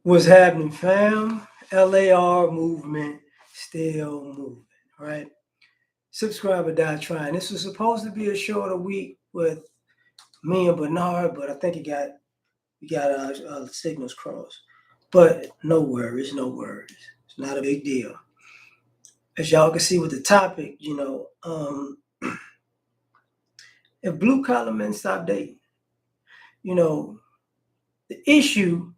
What's happening, fam? L.A.R. movement still moving, right? Subscribe or die trying. This was supposed to be a shorter week with me and Bernard, but I think we got our signals crossed. But no worries, no worries. It's not a big deal. As y'all can see with the topic, if blue collar men stop dating, you know, the issue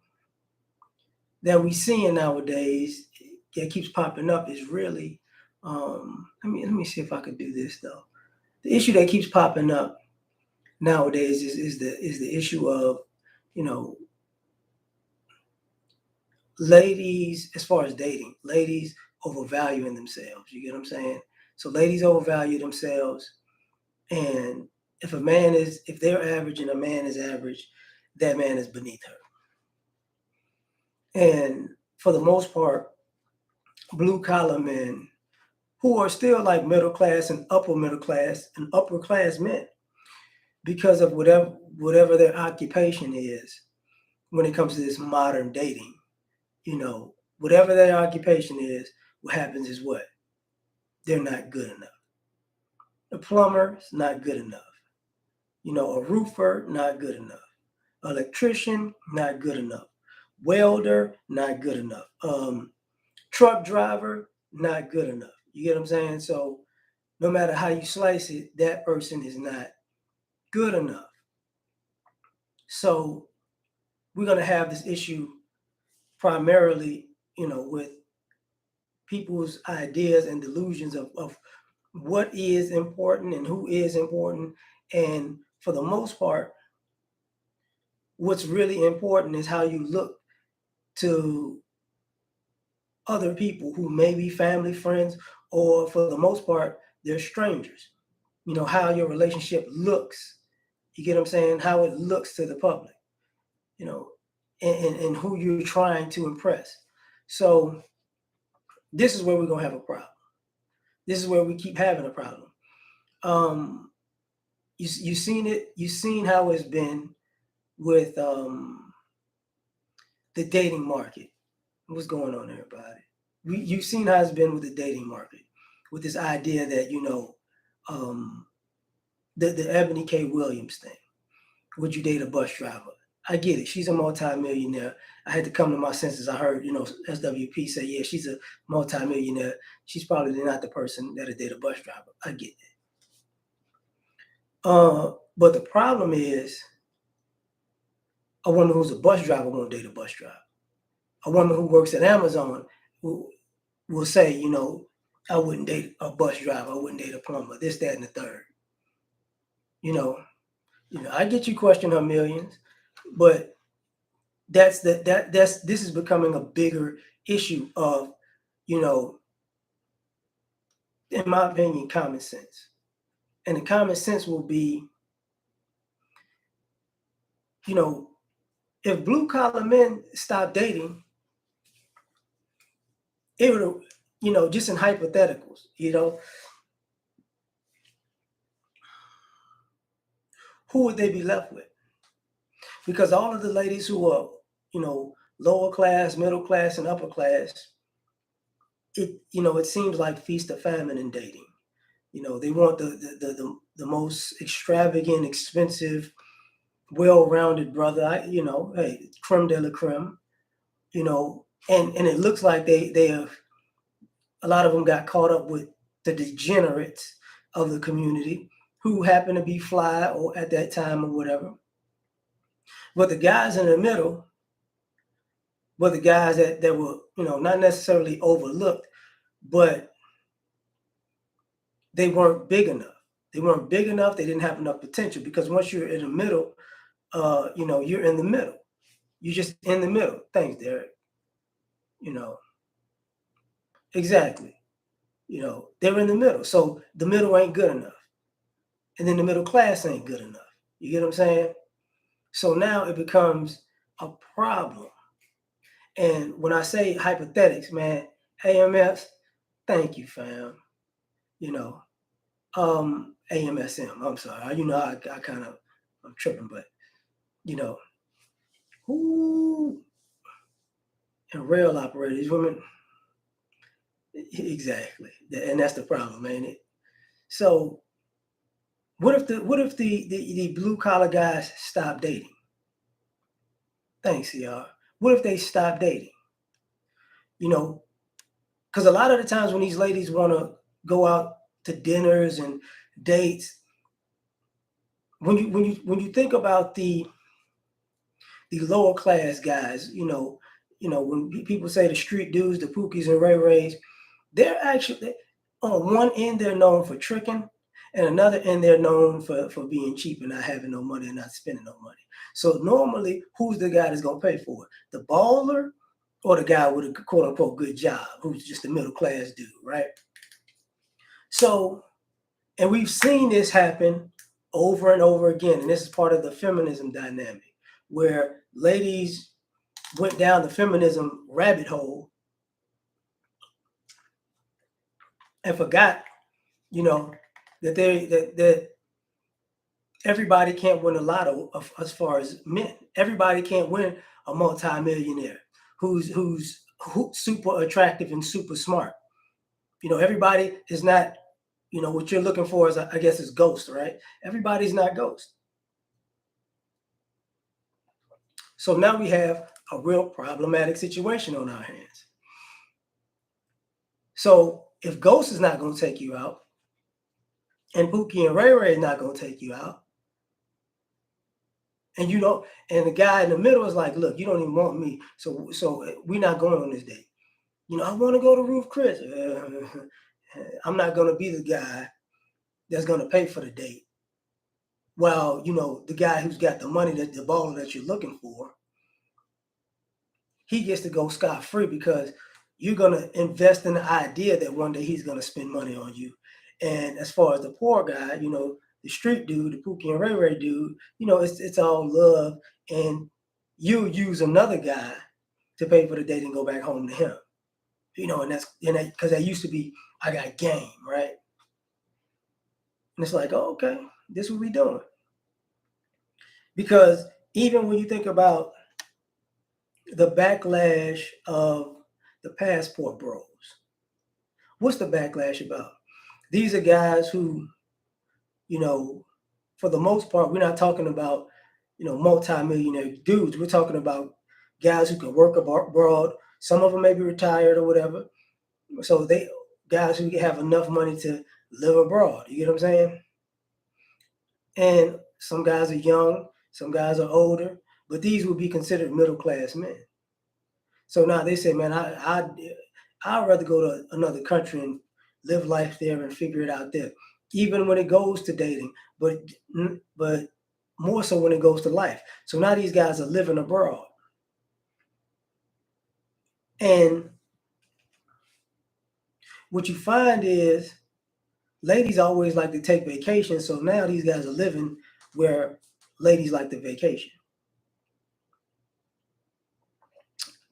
that we seeing nowadays that keeps popping up is really let me see if I could do this though. The issue that keeps popping up nowadays is the issue of, you know, ladies, as far as dating, ladies overvaluing themselves. You get what I'm saying? So ladies overvalue themselves, and if they're average and a man is average, that man is beneath her. And for the most part, blue collar men who are still like middle class and upper class men because of whatever their occupation is when it comes to this modern dating. Whatever their occupation is, what happens is what? They're not good enough. A plumber is not good enough. A roofer, not good enough. Electrician, not good enough. Welder, not good enough. Truck driver, not good enough. You get what I'm saying? So no matter how you slice it, that person is not good enough. So we're going to have this issue primarily, with people's ideas and delusions of what is important and who is important. And for the most part, what's really important is how you look to other people who may be family, friends, or for the most part, they're strangers. How your relationship looks. You get what I'm saying? How it looks to the public, you know, and who you're trying to impress. So this is where we're gonna have a problem. This is where we keep having a problem. Um, you seen it. You seen how it's been with the dating market. What's going on, everybody? You've seen how it's been with the dating market, with this idea that um, the Ebony K. Williams thing. Would you date a bus driver? I get it. She's a multimillionaire. I had to come to my senses. I heard, SWP say, yeah, she's a multimillionaire. She's probably not the person that'll date a bus driver. I get that. But the problem is, a woman who's a bus driver won't date a bus driver. A woman who works at Amazon will say, I wouldn't date a bus driver. I wouldn't date a plumber. This, that, and the third. I get you question her millions, but this is becoming a bigger issue of, in my opinion, common sense. And the common sense will be, if blue collar men stop dating, it would, just in hypotheticals, who would they be left with? Because all of the ladies who are, lower class, middle class, and upper class, it seems like feast or famine in dating. They want the most extravagant, expensive, well-rounded brother. Hey, creme de la creme. And it looks like they have, a lot of them got caught up with the degenerates of the community who happen to be fly or at that time or whatever. But the guys in the middle were the guys that were, not necessarily overlooked, but they weren't big enough. They weren't big enough. They didn't have enough potential, because once you're in the middle, you're in the middle. You're just in the middle. Thanks, Derek. Exactly. They're in the middle. So the middle ain't good enough. And then the middle class ain't good enough. You get what I'm saying? So now it becomes a problem. And when I say hypothetics, man, AMS, thank you, fam. AMSM, I'm sorry. I kind of, I'm tripping, but, who, and rail operators, these women, exactly, and that's the problem, ain't it? So what if the blue collar guys stop dating? Thanks, y'all. What if they stop dating? You know, because a lot of the times when these ladies want to go out to dinners and dates, when you think about the lower class guys, when people say the street dudes, the Pookies and Ray Rays, they're actually on one end they're known for tricking, and another end they're known for being cheap and not having no money and not spending no money. So normally, who's the guy that's gonna pay for it? The baller or the guy with a quote unquote good job, who's just a middle class dude, right? So, and we've seen this happen over and over again, and this is part of the feminism dynamic, where ladies went down the feminism rabbit hole and forgot, you know, that everybody can't win a lotto as far as men. Everybody can't win a multimillionaire who's super attractive and super smart. Everybody is not, what you're looking for is, I guess, is ghost, right? Everybody's not ghost. So now we have a real problematic situation on our hands. So if Ghost is not going to take you out, and Pookie and Ray Ray is not going to take you out, and and the guy in the middle is like, look, you don't even want me, so we're not going on this date. I want to go to Ruth Chris. I'm not going to be the guy that's going to pay for the date. Well, the guy who's got the money, the baller that you're looking for, he gets to go scot-free because you're going to invest in the idea that one day he's going to spend money on you. And as far as the poor guy, the street dude, the Pookie and Ray Ray dude, it's all love. And you use another guy to pay for the date and go back home to him. And that's because that used to be, I got game, right? And it's like, oh, okay, this is what we doing. Because even when you think about the backlash of the passport bros, what's the backlash about? These are guys who, for the most part, we're not talking about, multimillionaire dudes. We're talking about guys who can work abroad. Some of them may be retired or whatever. So guys who have enough money to live abroad. You get what I'm saying? And some guys are young, some guys are older, but these would be considered middle class men. So now they say, man, I'd rather go to another country and live life there and figure it out there, even when it goes to dating, but more so when it goes to life. So now these guys are living abroad. And what you find is ladies always like to take vacation. So now these guys are living where ladies like to vacation.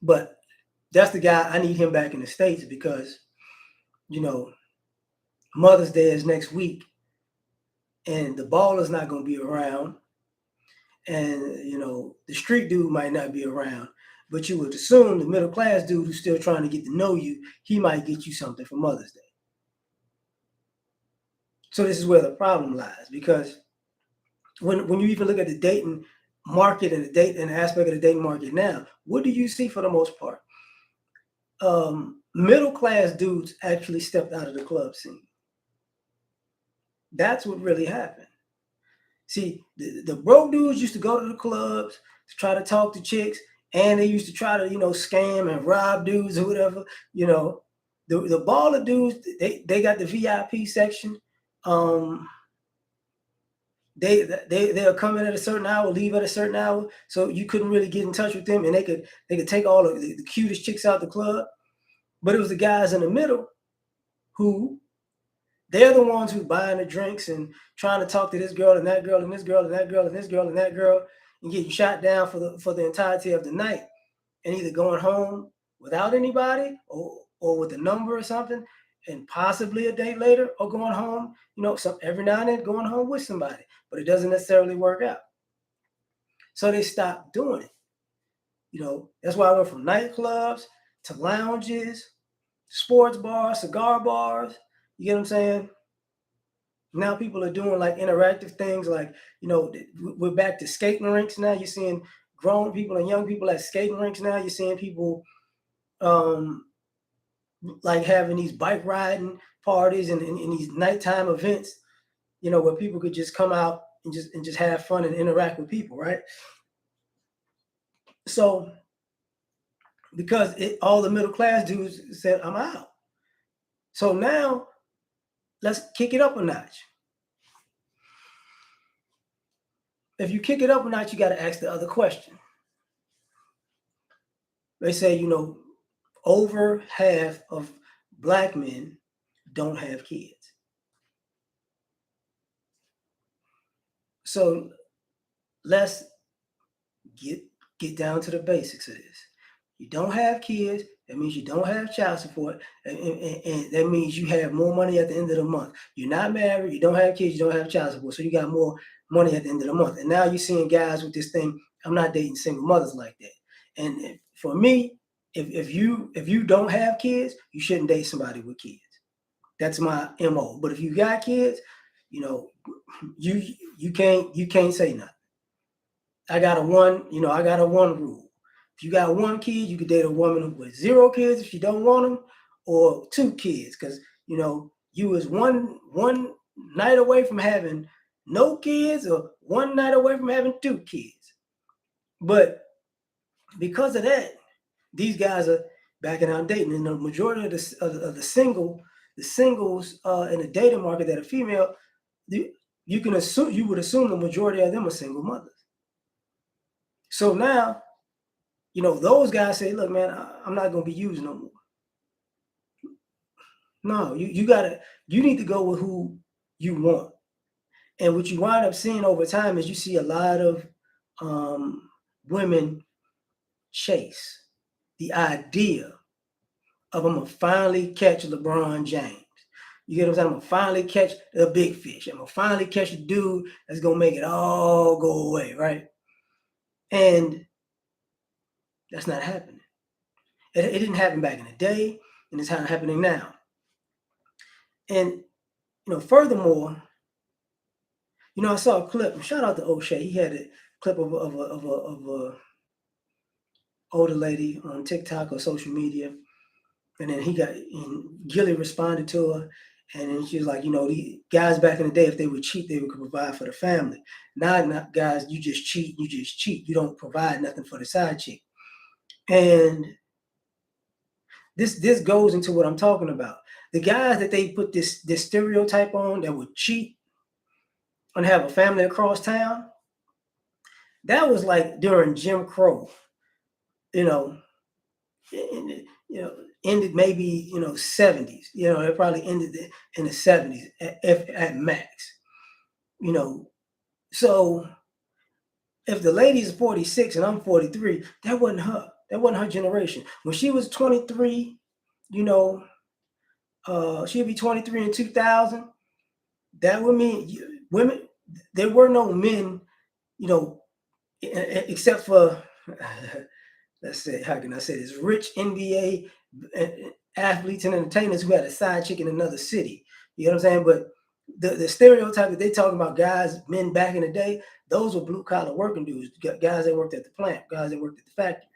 But that's the guy, I need him back in the States because, Mother's Day is next week and the baller's not going to be around. And, the street dude might not be around. But you would assume the middle class dude who's still trying to get to know you, he might get you something for Mother's Day. So this is where the problem lies, because when you even look at the dating market and the aspect of the dating market now, what do you see for the most part? Middle class dudes actually stepped out of the club scene. That's what really happened. See, the broke dudes used to go to the clubs to try to talk to chicks, and they used to try to, scam and rob dudes or whatever. The baller dudes, they got the VIP section. They'll come in at a certain hour, leave at a certain hour, so you couldn't really get in touch with them, and they could take all of the cutest chicks out the club. But it was the guys in the middle who, they're the ones who buying the drinks and trying to talk to this girl and that girl and this girl and that girl and this girl and that girl and getting shot down for the entirety of the night, and either going home without anybody or with a number or something, and possibly a date later, or going home, every now and then going home with somebody, but it doesn't necessarily work out. So they stopped doing it. That's why I went from nightclubs to lounges, sports bars, cigar bars. You get what I'm saying? Now people are doing like interactive things, like we're back to skating rinks now. You're seeing grown people and young people at skating rinks now. You're seeing people um, like having these bike riding parties and these nighttime events, where people could just come out and just have fun and interact with people, right? So because all the middle class dudes said, I'm out. So now let's kick it up a notch. If you kick it up a notch, you got to ask the other question. They say, over half of Black men don't have kids. So let's get down to the basics of this. You don't have kids, that means you don't have child support, and that means you have more money at the end of the month. You're not married, you don't have kids, you don't have child support, so you got more money at the end of the month. And now you're seeing guys with this thing, I'm not dating single mothers like that. And for me, if you don't have kids, you shouldn't date somebody with kids. That's my MO. But if you got kids, you can't say nothing. I got a one rule. If you got one kid, you could date a woman with 0 kids if you don't want them, or 2 kids, because you was one night away from having no kids, or one night away from having 2 kids. But because of that, these guys are backing out dating, and the majority of the singles in the dating market that are female, you would assume the majority of them are single mothers. So now, those guys say, look, man, I'm not going to be used no more. No, you need to go with who you want. And what you wind up seeing over time is you see a lot of women chase the idea of, I'm going to finally catch LeBron James. You get what I'm saying? I'm going to finally catch the big fish. I'm going to finally catch a dude that's going to make it all go away, right? And that's not happening. It didn't happen back in the day, and it's not happening now. And, furthermore, I saw a clip. Shout out to O'Shea. He had a clip of a older lady on TikTok or social media, and then Gilly responded to her, and then she was like, the guys back in the day, if they would cheat, they would provide for the family. Now, guys, you just cheat. You don't provide nothing for the side chick. And this goes into what I'm talking about. The guys that they put this stereotype on that would cheat and have a family across town, that was like during Jim Crow, ended maybe 70s. It probably ended in the 70s at max. So if the lady's 46 and I'm 43, that wasn't her. That wasn't her generation. When she was 23, she'd be 23 in 2000. That would mean women. There were no men, except for let's say, how can I say this? Rich NBA athletes and entertainers who had a side chick in another city. You know what I'm saying? But the stereotype that they talking about, guys, men back in the day, those were blue collar working dudes, guys that worked at the plant, guys that worked at the factory,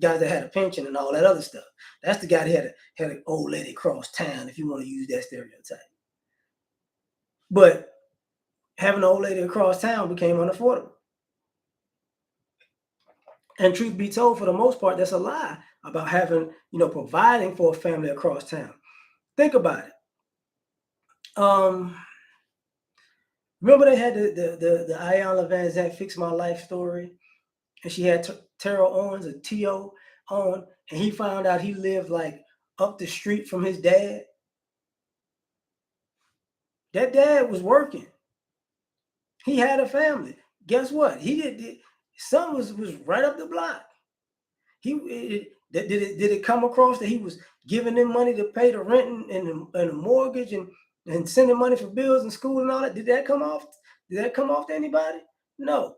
guys that had a pension and all that other stuff. That's the guy that had an old lady across town, if you want to use that stereotype. But having an old lady across town became unaffordable. And truth be told, for the most part, that's a lie about having, providing for a family across town. Think about it. Remember they had the Ayanna Van Zant Fix My Life story, and she had Terrell Owens, or T.O. on, and he found out he lived like up the street from his dad. That dad was working. He had a family. Guess what? He did. Son was right up the block. Did it come across that he was giving them money to pay the rent and the mortgage and sending money for bills and school and all that? Did that come off? Did that come off to anybody? No.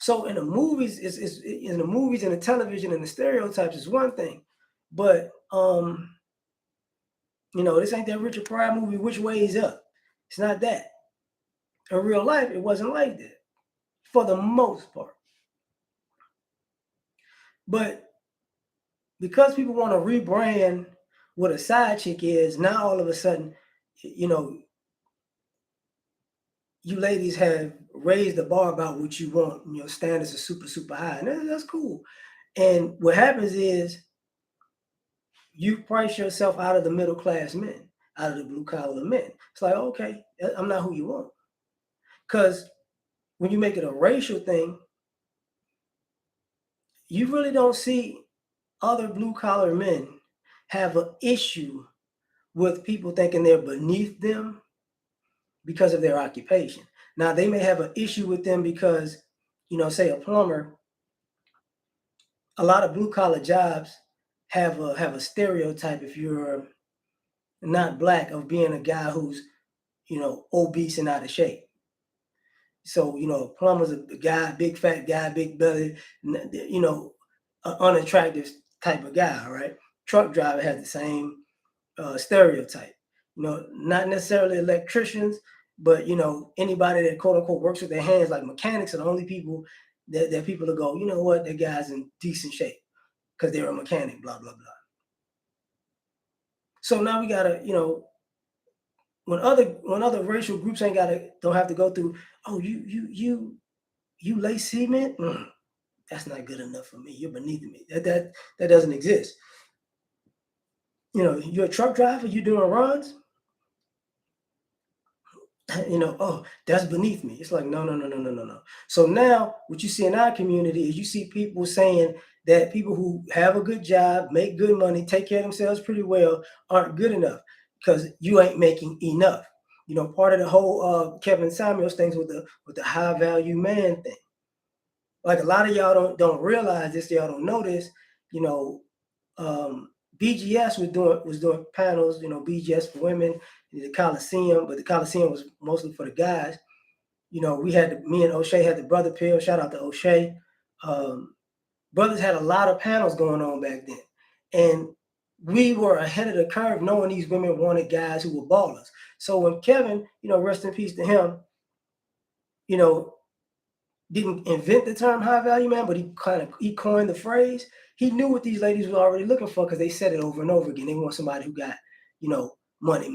So in the movies, is in the movies and the television and the stereotypes is one thing, but this ain't that Richard Pryor movie. Which way is up? It's not that. In real life, it wasn't like that for the most part. But because people want to rebrand what a side chick is, now all of a sudden, you ladies have raised the bar about what you want. Your standards are super, super high. And that's cool. And what happens is you price yourself out of the middle class men, out of the blue collar men. It's like, okay, I'm not who you want. Because when you make it a racial thing, you really don't see other blue collar men have an issue with people thinking they're beneath them because of their occupation. Now, they may have an issue with them because, say a plumber, a lot of blue collar jobs have a stereotype, if you're not black, of being a guy who's, obese and out of shape. So, plumber's a guy, big fat guy, big belly, an unattractive type of guy, right? Truck driver has the same stereotype. Not necessarily electricians, but anybody that quote unquote works with their hands, like mechanics, are the only people that people will go, you know what, that guy's in decent shape because they're a mechanic, blah blah blah. So now we gotta, when other racial groups don't have to go through, oh, you lay cement, that's not good enough for me. You're beneath me. That doesn't exist. You're a truck driver. You doing runs. Oh, that's beneath me. It's like, no. So now what you see in our community is you see people saying that people who have a good job, make good money, take care of themselves pretty well, aren't good enough because you ain't making enough. Part of the whole Kevin Samuels things with the high value man thing. Like a lot of y'all don't realize this, y'all don't know this. BGS was doing panels, BGS for women, the Coliseum, but the Coliseum was mostly for the guys. Me and O'Shea had the brother pill. Shout out to O'Shea. Brothers had a lot of panels going on back then. And we were ahead of the curve knowing these women wanted guys who were ballers. So when Kevin, rest in peace to him, didn't invent the term high value man, but he coined the phrase. He knew what these ladies were already looking for because they said it over and over again. They want somebody who got, money.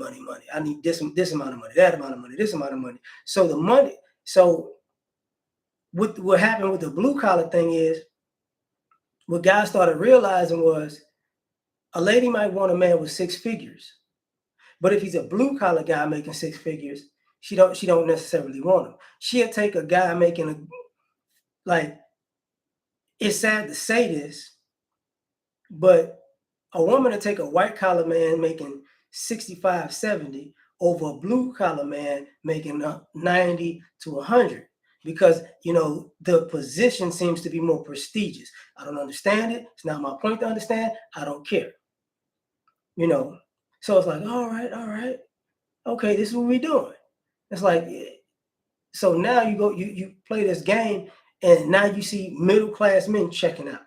I need this amount of money, that amount of money, this amount of money. So the money. So what happened with the blue collar thing is, what guys started realizing was a lady might want a man with six figures, but if he's a blue collar guy making six figures, she don't necessarily want him. She'll take a guy making it's sad to say this, but a woman to take a white collar man making 65, 70 over a blue collar man making 90 to 100 because, the position seems to be more prestigious. I don't understand it. It's not my point to understand. I don't care. So it's like, all right. Okay, this is what we're doing. It's like, so now you play this game and now you see middle class men checking out.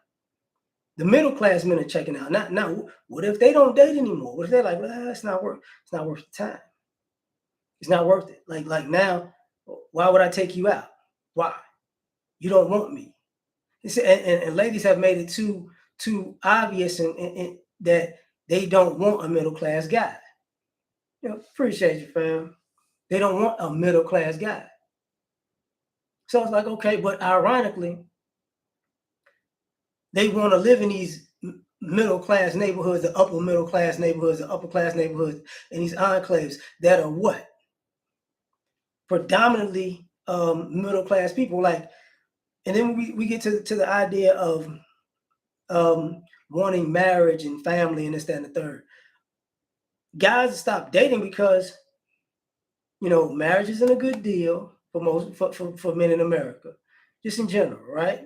The middle class men are checking out. Now, what if they don't date anymore? What if they're like, well, it's not worth the time. It's not worth it. Like now, why would I take you out? Why? You don't want me. And ladies have made it too obvious and that they don't want a middle class guy. Appreciate you, fam. They don't want a middle class guy. So it's like, okay, but ironically, they want to live in these middle class neighborhoods, the upper middle class neighborhoods, the upper class neighborhoods, and these enclaves that are what? Predominantly middle class people. And then we get to the idea of wanting marriage and family and this, that, and the third. Guys stop dating because marriage isn't a good deal for men in America, just in general, right?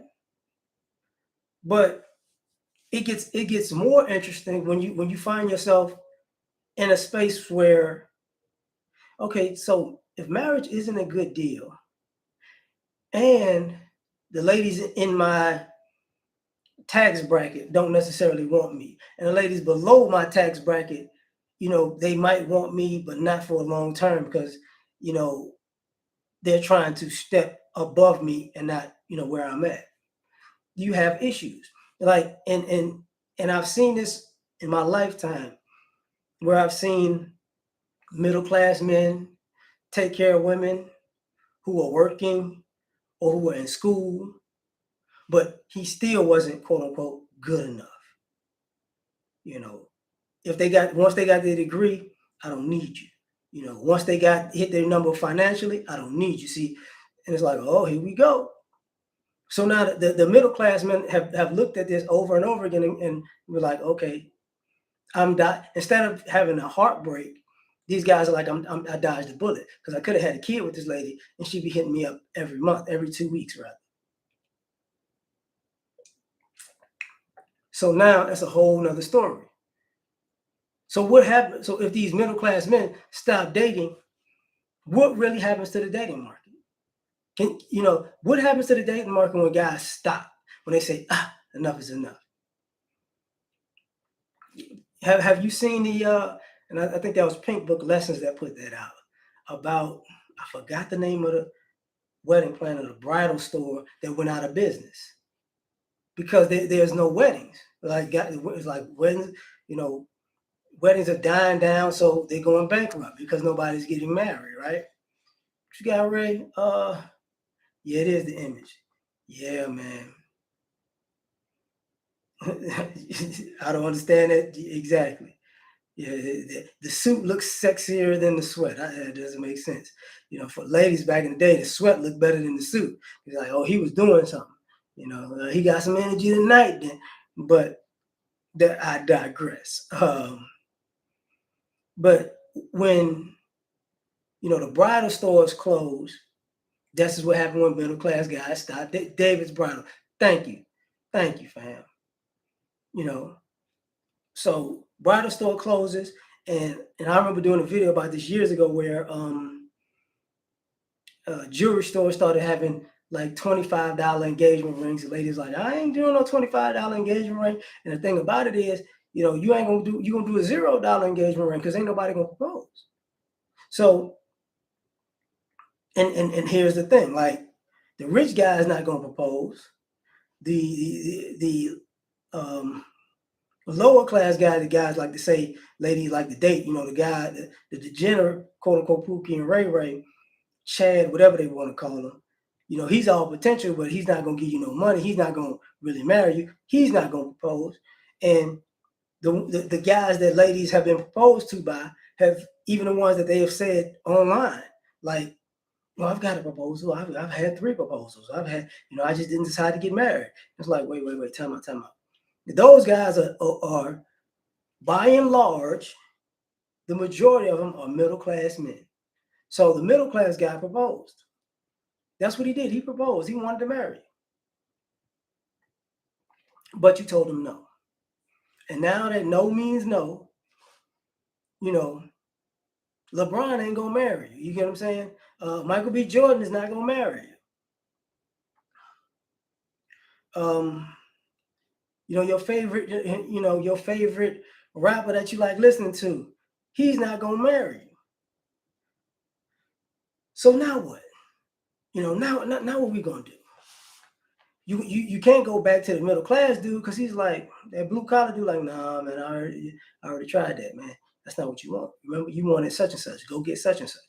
But it gets more interesting when you find yourself in a space where, okay, so if marriage isn't a good deal and the ladies in my tax bracket don't necessarily want me. And the ladies below my tax bracket, they might want me, but not for a long term because, they're trying to step above me and not, where I'm at. You have issues. Like, and I've seen this in my lifetime where I've seen middle class men take care of women who are working or who are in school, but he still wasn't quote unquote good enough. If once they got their degree, I don't need you. Once they hit their number financially, I don't need you. See, and it's like, oh, here we go. So now the middle class men have looked at this over and over again, and we're like, okay, instead of having a heartbreak, these guys are like, I dodged a bullet because I could have had a kid with this lady, and she'd be hitting me up every month, every 2 weeks, rather. So now that's a whole nother story. So what happens? So if these middle class men stop dating, what really happens to the dating market? What happens to the dating market when guys stop, when they say, enough is enough? Have you seen and I think that was Pink Book Lessons that put that out about, I forgot the name of the wedding planner, the bridal store that went out of business because there's no weddings. It's like weddings, weddings are dying down, so they're going bankrupt because nobody's getting married, right? You got Ray? Yeah, it is the image. Yeah, man. I don't understand it exactly. Yeah, the suit looks sexier than the sweat. That doesn't make sense. For ladies back in the day, the sweat looked better than the suit. It's like, oh, he was doing something. He got some energy tonight. Then, but that I digress. But when the bridal stores closed, this is what happened when middle class guys stopped. David's bridal. Thank you, fam. So bridal store closes, and I remember doing a video about this years ago where jewelry stores started having like $25 engagement rings. The ladies like, I ain't doing no $25 engagement ring. And the thing about it is, you ain't gonna do, you gonna do a $0 engagement ring because ain't nobody gonna propose. So, and here's the thing, like the rich guy is not gonna propose. The lower class guy, the guys like to say, ladies like to date, the guy, the degenerate, quote unquote, Pookie and Ray Ray, Chad, whatever they want to call him, he's all potential, but he's not going to give you no money. He's not going to really marry you. He's not going to propose. And the guys that ladies have been proposed to by have, even the ones that they have said online, like, well, I've got a proposal. I've had 3 proposals. I've had, I just didn't decide to get married. It's like, wait, time out. Those guys are by and large, the majority of them are middle class men. So the middle class guy proposed. That's what he did. He proposed. He wanted to marry. But you told him no. And now that no means no, LeBron ain't going to marry you. You get what I'm saying? Michael B. Jordan is not going to marry you. Your favorite rapper that you like listening to, he's not going to marry you. So now what? Now what we going to do? You can't go back to the middle class dude because he's like, that blue collar dude, like, nah, man, I already tried that, man. That's not what you want. Remember, you wanted such and such. Go get such and such.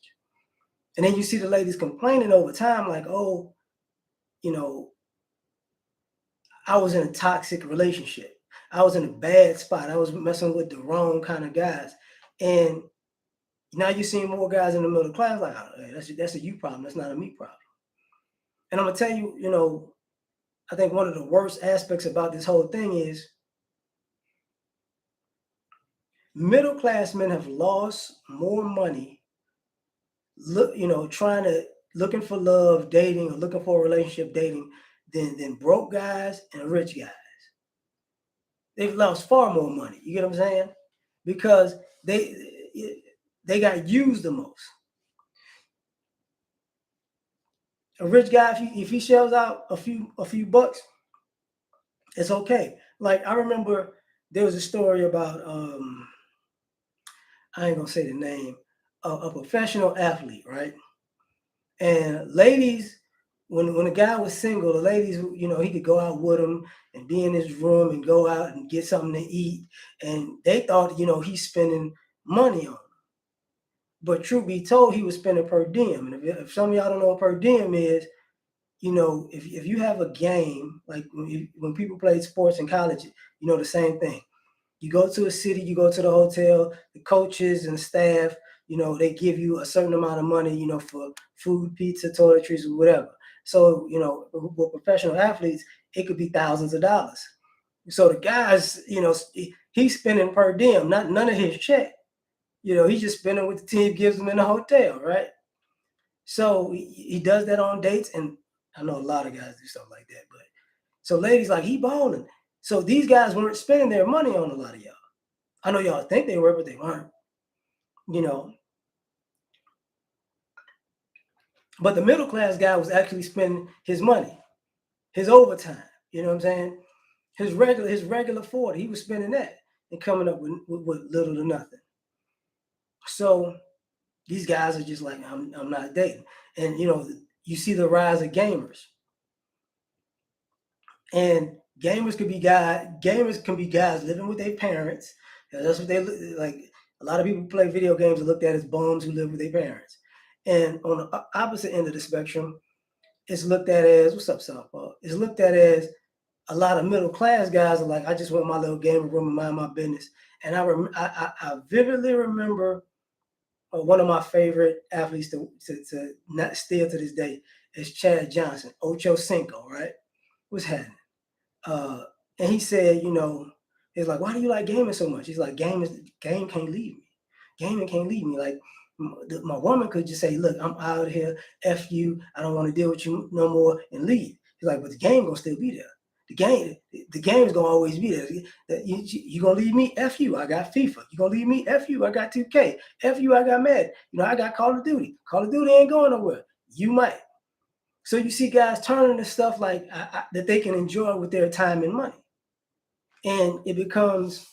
And then you see the ladies complaining over time, like, oh, I was in a toxic relationship. I was in a bad spot. I was messing with the wrong kind of guys. And now you're seeing more guys in the middle class, like, oh, hey, that's a you problem. That's not a me problem. And I'm going to tell you, I think one of the worst aspects about this whole thing is middle class men have lost more money, looking for love, dating, or looking for a relationship, dating, than broke guys and rich guys. They've lost far more money. You get what I'm saying? Because they got used the most. A rich guy, if he shells out a few bucks, it's okay. Like I remember there was a story about I ain't gonna say the name, a professional athlete, right? And ladies, when the guy was single, the ladies, he could go out with him and be in his room and go out and get something to eat, and they thought, he's spending money on them. But truth be told, he was spending per diem. And if some of y'all don't know what per diem is, if you have a game, like when people played sports in college, the same thing. You go to a city, you go to the hotel, the coaches and the staff, they give you a certain amount of money, for food, pizza, toiletries, or whatever. So, with professional athletes, it could be thousands of dollars. So the guys, he's spending per diem, not none of his check. He's just spending what the team gives him in the hotel, right? So he does that on dates, and I know a lot of guys do stuff like that. But so ladies like he balling. So these guys weren't spending their money on a lot of y'all. I know y'all think they were, but they weren't. You know. But the middle class guy was actually spending his money, his overtime. You know what I'm saying? His regular 40, he was spending that and coming up with little to nothing. So these guys are just like, I'm not dating. And you see the rise of gamers. And gamers can be guys living with their parents. That's what they like. A lot of people play video games are looked at as bums who live with their parents. And on the opposite end of the spectrum, it's looked at as, what's up, Southpaw? It's looked at as a lot of middle class guys are like, I just want my little gaming room and mind my business. And I vividly remember one of my favorite athletes to not still to this day is Chad Johnson, Ocho Cinco, right? What's happening? Uh, and he said, he's like, why do you like gaming so much? He's like, game can't leave me. Gaming can't leave me. Like my woman could just say, look, I'm out of here. F you. I don't want to deal with you no more and leave. He's like, but the game gonna still be there. The game's gonna always be there. You gonna leave me? F you. I got FIFA. You gonna leave me? F you. I got 2K. F you. I got Madden. I got Call of Duty. Call of Duty ain't going nowhere. You might. So you see guys turning to stuff like that they can enjoy with their time and money. And it becomes,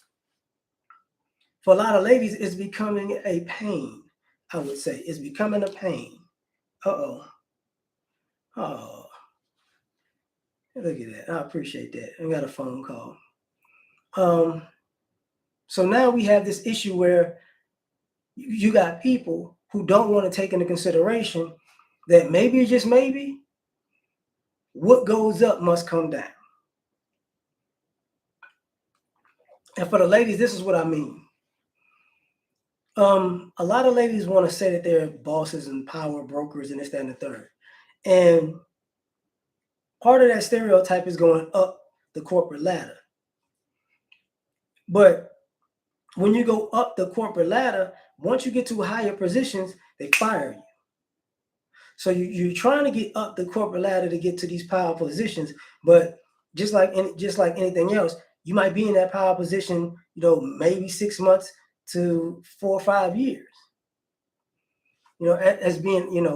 for a lot of ladies, it's becoming a pain, I would say. It's becoming a pain. Uh-oh. Oh, look at that. I appreciate that. I got a phone call. So now we have this issue where you got people who don't want to take into consideration that maybe, just maybe, what goes up must come down. And for the ladies, this is what I mean. A lot of ladies want to say that they're bosses and power brokers and this, that, and the third. And part of that stereotype is going up the corporate ladder. But when you go up the corporate ladder, once you get to higher positions, they fire you. So you're trying to get up the corporate ladder to get to these power positions, but just like anything else, you might be in that power position, maybe 6 months to 4 or 5 years. As being,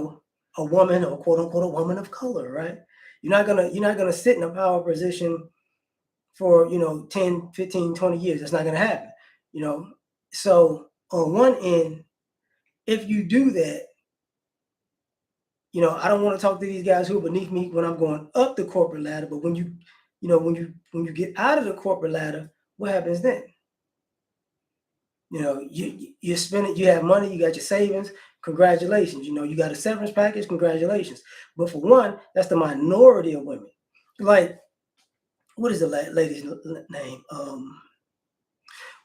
a woman or quote unquote a woman of color, right? You're not gonna sit in a power position for 10, 15, 20 years. That's not gonna happen. So on one end, if you do that, I don't want to talk to these guys who are beneath me when I'm going up the corporate ladder, but when you get out of the corporate ladder, what happens then? You spend it, you have money, you got your savings, congratulations. You got a severance package, congratulations. But for one, that's the minority of women. Like, what is the lady's name?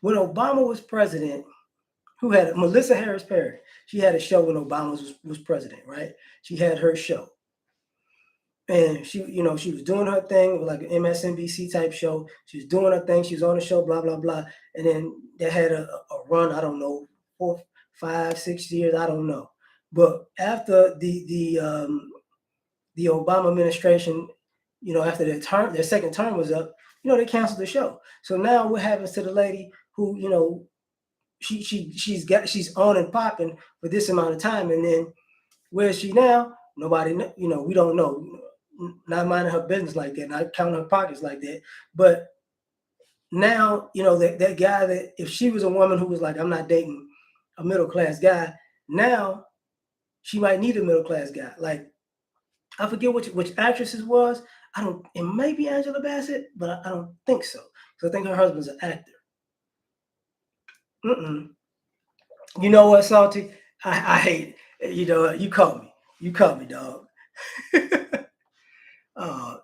When Obama was president, who had it? Melissa Harris Perry. She had a show when Obama was president, right? She had her show. And she was doing her thing, like an MSNBC type show. She was doing her thing. She was on the show, blah, blah, blah. And then they had a run, I don't know, 4, 5, 6 years, I don't know. But after the Obama administration, after their second term was up, they canceled the show. So now what happens to the lady who, she's on and popping for this amount of time, and then where is she now? Nobody, we don't know. Not minding her business like that, not counting her pockets like that. But now, that guy, that if she was a woman who was like, I'm not dating a middle class guy, now she might need a middle class guy. Like, I forget which actress it was. I don't. It may be Angela Bassett, but I don't think so. Because I think her husband's an actor. Mm-mm. You know what, Salty? I hate it. You caught me. You caught me, dog. uh,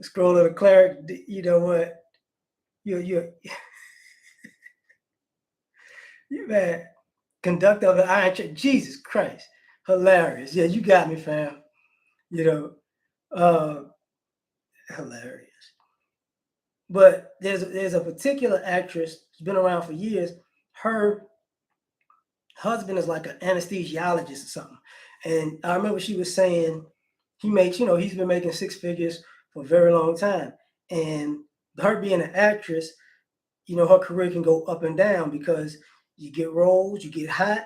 Scroll the cleric. You know what? You man. Conductor of the Iron Church. Jesus Christ, hilarious. Yeah, you got me, fam. You know, uh, hilarious. But there's a particular actress who's been around for years. Her husband is like an anesthesiologist or something. And I remember she was saying he's been making six figures for a very long time. And her being an actress, her career can go up and down because you get roles, you get hot,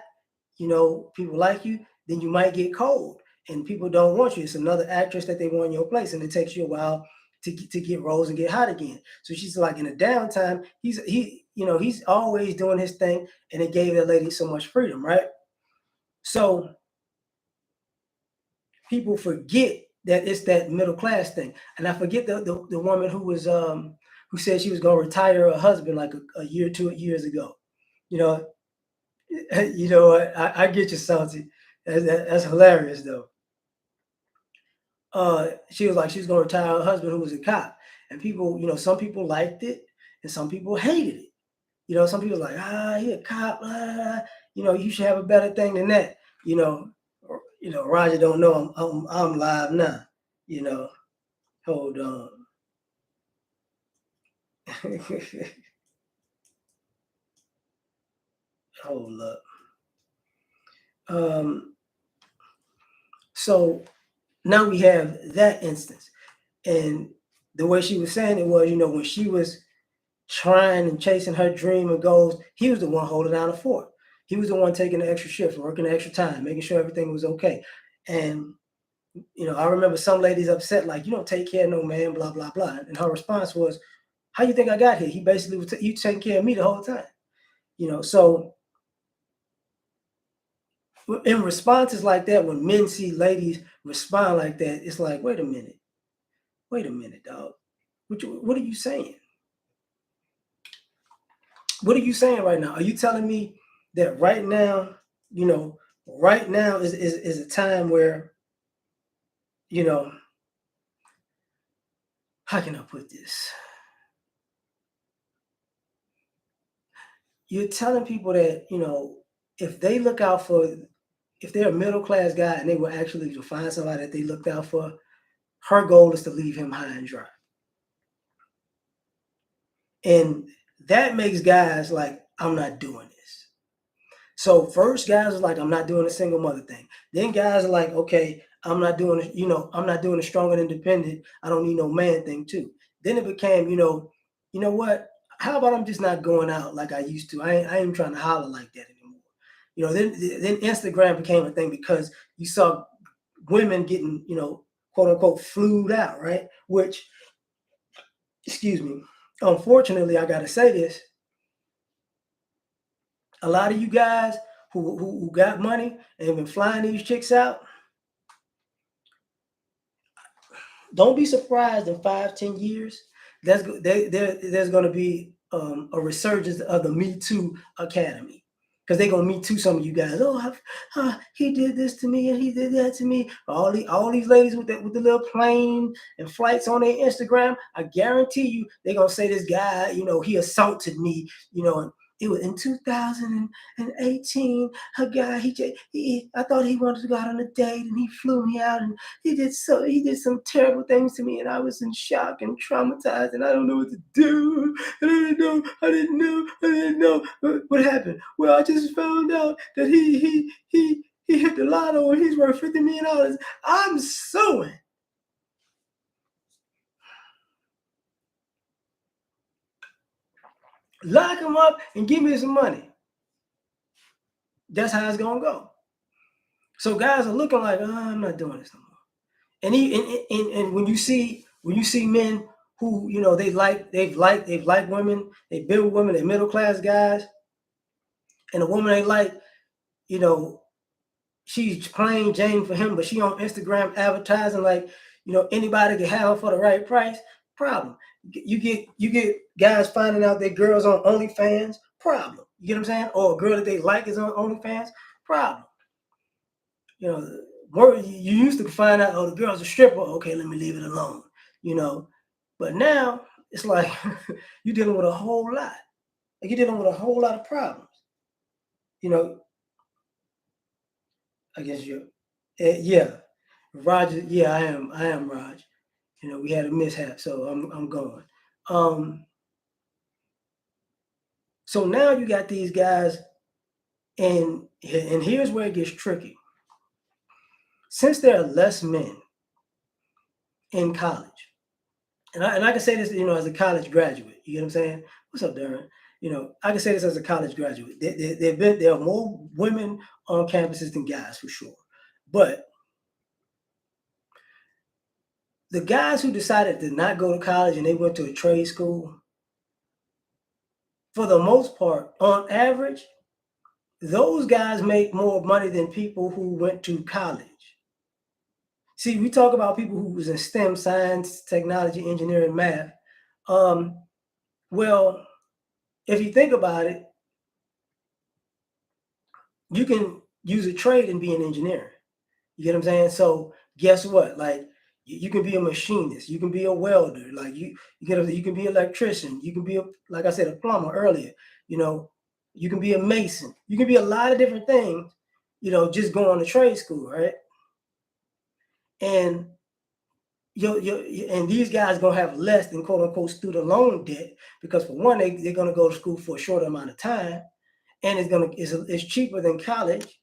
people like you, then you might get cold and people don't want you. It's another actress that they want in your place. And it takes you a while to get roles and get hot again. So she's like, in a downtime, he's always doing his thing, and it gave that lady so much freedom, right? So people forget that it's that middle class thing. And I forget the woman who said she was gonna retire her husband like a year, 2 years ago. You know, what? I get you, Salty. That's hilarious though. She was like, she was gonna retire her husband who was a cop. And people, some people liked it and some people hated it. Some people like, he a cop, you should have a better thing than that. Roger don't know I'm live now. You know, hold on. Hold up. So now we have that instance. And the way she was saying it was, when she was trying and chasing her dream and goals, he was the one holding down the fort. He was the one taking the extra shifts, working the extra time, making sure everything was okay. And I remember some ladies upset, like, you don't take care of no man, blah, blah, blah. And her response was, how you think I got here? He basically was you taking care of me the whole time. So in responses like that, when men see ladies respond like that, it's like, wait a minute, dog. What are you saying? What are you saying right now? Are you telling me that right now, right now is a time where, how can I put this? You're telling people that, if they look out for, if they're a middle class guy and they were actually to find somebody that they looked out for, her goal is to leave him high and dry. And that makes guys like, I'm not doing this. So first guys are like, I'm not doing a single mother thing. Then guys are like, okay, I'm not doing a strong and independent, I don't need no man thing too. Then it became, you know what? How about I'm just not going out like I used to? I ain't trying to holler like that anymore. Then Instagram became a thing because you saw women getting, quote unquote, flued out, right? Which, excuse me, unfortunately, I got to say this. A lot of you guys who got money and been flying these chicks out, don't be surprised in 5-10 years. There's going to be a resurgence of the Me Too Academy, because they're gonna Me Too some of you guys. He did this to me and he did that to me. All these ladies with the little plane and flights on their Instagram, I guarantee you they're gonna say this guy, he assaulted me, it was in 2018. A guy, I thought he wanted to go out on a date, and he flew me out, and he did some terrible things to me, and I was in shock and traumatized, and I don't know what to do. And I didn't know. What happened? Well, I just found out that he hit the lotto and he's worth $50 million. I'm suing. Lock him up and give me some money. That's how it's gonna go. So guys are looking like, I'm not doing this no more. And when you see men who, you know, they've liked women, they build women, they're middle class guys, and a woman they like, you know, she's plain Jane for him, but she on Instagram advertising like, you know, anybody can have her for the right price. Problem. You get guys finding out that girls on OnlyFans. Problem. You get what I'm saying? Or a girl that they like is on OnlyFans. Problem. You know, more you used to find out, oh, the girl's a stripper. Okay, let me leave it alone. You know, but now it's like you're dealing with a whole lot. Like you're dealing with a whole lot of problems. You know, I guess you, yeah, Roger. Yeah, I am. I am Raj. You know, we had a mishap, so I'm going. Um, so now you got these guys, and here's where it gets tricky. Since there are less men in college, and I can say this, you know, as a college graduate. You get what I'm saying? What's up, Darren? You know, I can say this as a college graduate. There are more women on campuses than guys for sure, but the guys who decided to not go to college and they went to a trade school, for the most part, on average, those guys make more money than people who went to college. See, we talk about people who was in STEM, science, technology, engineering, math. Um, well, if you think about it, you can use a trade and be an engineer. You get what I'm saying? So guess what? Like you can be a machinist, you can be a welder, like you can be an electrician, you can be like I said, a plumber earlier. You know, you can be a mason, you can be a lot of different things. You know, just going to trade school, right? And and these guys gonna have less than quote unquote student loan debt because for one, they're gonna go to school for a short amount of time, and it's cheaper than college,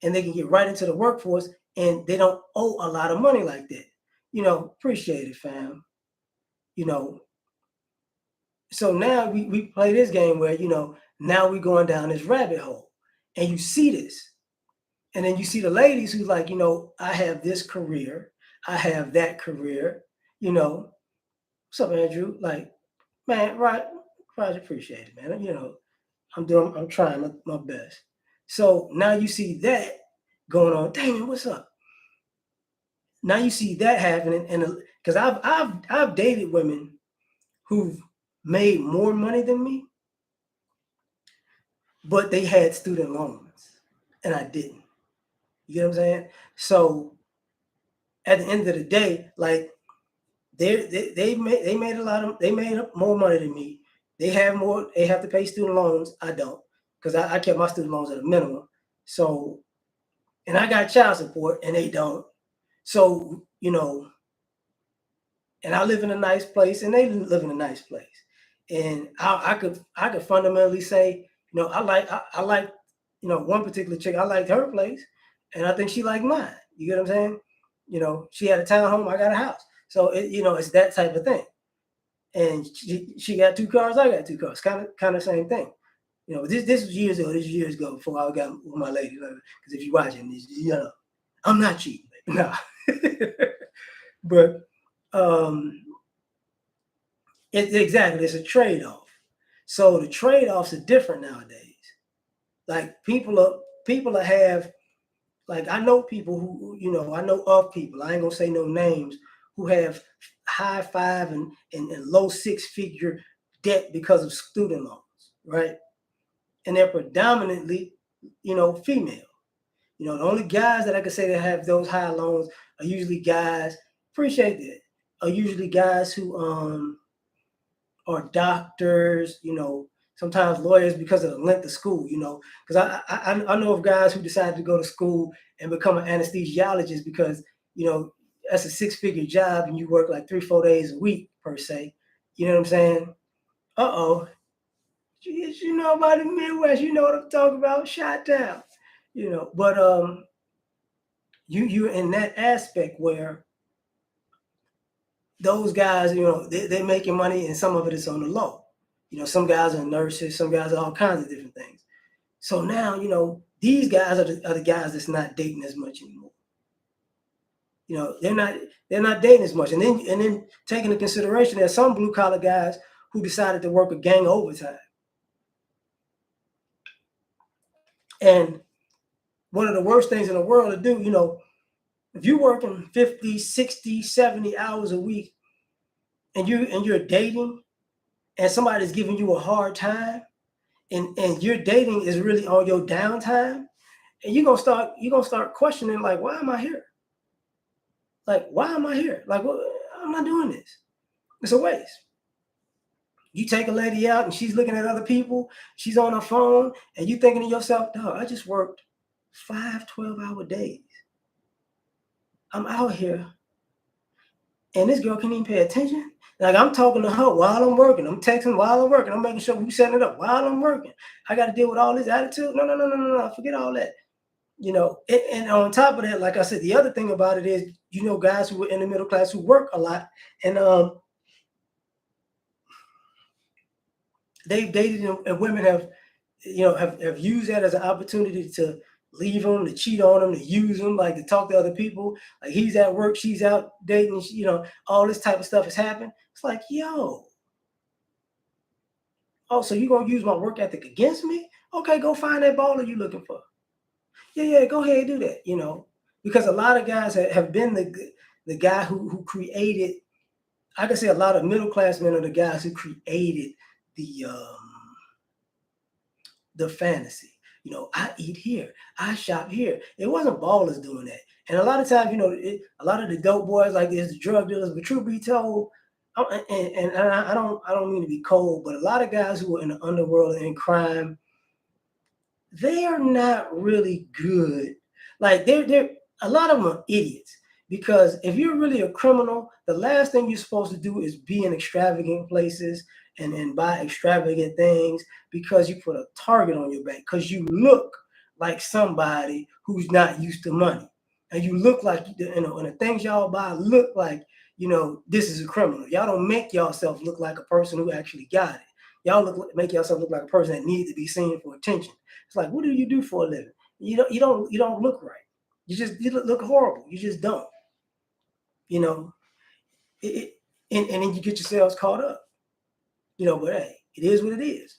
and they can get right into the workforce, and they don't owe a lot of money like that. You know, appreciate it, fam. You know, so now we play this game where, you know, now we're going down this rabbit hole, and you see this, and then you see the ladies who's like, you know, I have this career, I have that career, you know. What's up, Andrew? Like, man, right, Roger, appreciate it, man. You know, I'm trying my best. So now you see that going on. Damon, what's up? Now you see that happening, and because I've dated women who've made more money than me, but they had student loans, and I didn't. You get what I'm saying? So at the end of the day, like they made up more money than me. They have more. They have to pay student loans. I don't, because I kept my student loans at a minimum. So, and I got child support, and they don't. So, you know, and I live in a nice place, and they live in a nice place. And I could fundamentally say, you know, I like, you know, one particular chick. I liked her place, and I think she liked mine. You get what I'm saying? You know, she had a townhome, I got a house. So you know, it's that type of thing. And she got two cars, I got two cars. Kind of same thing. You know, this was years ago. This was years ago before I got with my lady. Because if you're watching this, you know, I'm not cheating. No. But um, exactly, it's a trade off. So the trade offs are different nowadays. Like people are have like I know people who, you know, I know of people. I ain't gonna say no names who have high five and low six figure debt because of student loans, right? And they're predominantly, you know, female. You know, the only guys that I can say that have those high loans are usually guys. Appreciate that. Are usually guys who or doctors, you know, sometimes lawyers because of the length of school, you know, because I know of guys who decided to go to school and become an anesthesiologist because, you know, that's a six-figure job and you work like 3-4 days a week per se. You know what I'm saying? Uh-oh. You know about the Midwest, you know what I'm talking about, shot down. You know, but you're in that aspect where those guys, you know, they're making money and some of it is on the low. You know, some guys are nurses, some guys are all kinds of different things. So now, you know, these guys are the guys that's not dating as much anymore. You know, they're not dating as much. And then taking into consideration, there's some blue collar guys who decided to work a gang overtime. And one of the worst things in the world to do, you know, if you're working 50, 60, 70 hours a week and you're dating and somebody's giving you a hard time and your dating is really on your downtime, and you're gonna start questioning, like, why am I here? Like, why am I here? Like, what, I'm not doing this. It's a waste. You take a lady out and she's looking at other people, she's on her phone, and you thinking to yourself, dog, I just worked 5 12-hour days. I'm out here and this girl can't even pay attention. Like, I'm talking to her while I'm working. I'm texting while I'm working. I'm making sure we setting it up while I'm working. I got to deal with all this attitude. No. Forget all that. You know, and on top of that, like I said, the other thing about it is, you know, guys who are in the middle class who work a lot, and they've dated and women have, you know, have used that as an opportunity to leave them, to cheat on them, to use them, like to talk to other people. Like, he's at work, she's out dating, you know, all this type of stuff has happened. It's like, yo, oh, so you gonna use my work ethic against me? Okay, go find that baller you looking for. Yeah, go ahead and do that, you know, because a lot of guys have been the guy who created. I can say a lot of middle class men are the guys who created the fantasy. You know, I eat here, I shop here. It wasn't ballers doing that. And a lot of times, you know, a lot of the dope boys like this, the drug dealers. But truth be told, I don't mean to be cold, but a lot of guys who are in the underworld and in crime, they are not really good. Like, they're a lot of them are idiots. Because if you're really a criminal, the last thing you're supposed to do is be in extravagant places and buy extravagant things, because you put a target on your back, because you look like somebody who's not used to money. And you look like, you know, and the things y'all buy look like, you know, this is a criminal. Y'all don't make yourself look like a person who actually got it. Y'all make yourself look like a person that needs to be seen for attention. It's like, what do you do for a living? You don't look right. You look horrible. You just don't. You know, and then you get yourselves caught up. You know, but hey, it is what it is.